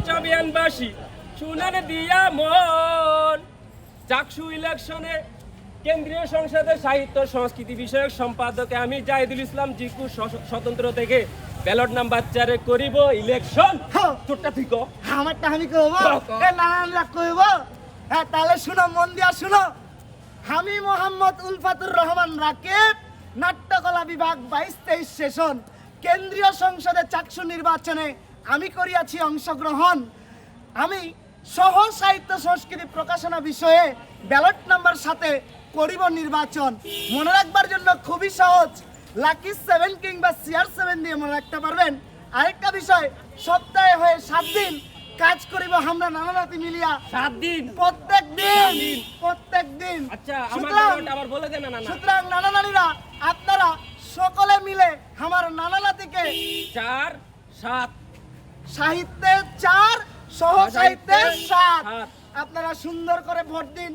চবিয়ানবাসী শুনেন দিয়া মন, চাকসু ইলেকশনে কেন্দ্রীয় সংসদের সাহিত্য সংস্কৃতি বিষয়ক সম্পাদকে আমি জাহিদুল ইসলাম জিকু স্বতন্ত্র থেকে ব্যালট নাম্বার 4 করিব ইলেকশন। তোরটা ঠিক আমারটা আমি কইব, এ নানানরা কইব। হ্যাঁ, তাহলে শুনো, মন দিয়া শুনো। আমি মোহাম্মদ উলফাতুর রহমান রাকিব, নাট্যকলা বিভাগ 22-23 সেশন, কেন্দ্রীয় সংসদে চাকসু নির্বাচনে আমি করিয়াছি অংশগ্রহণ। আমি সহ সাহিত্য সংস্কৃতি প্রকাশনা বিষয়ে ব্যালট নাম্বার 7 করিব নির্বাচন। মনে রাখবার জন্য খুবই সহজ, লাকি 7 কিংবা CR7 দিয়ে মনে রাখতে পারবেন। আরেকটা বিষয়, সপ্তাহে হয়ে 7 দিন কাজ করিব আমরা নানানাতি মিলিয়া। 7 দিন প্রত্যেক দিন। আচ্ছা, আমার ব্যালট আবার বলে দেন না। সুতরাং নানা নারীরা, আপনারা সকলে মিলে আমার নানা নাতিকে 4 7 সাহিত্যে 4, সহ সাহিত্যে 7 7 আপনারা সুন্দর করে ভোট দিন।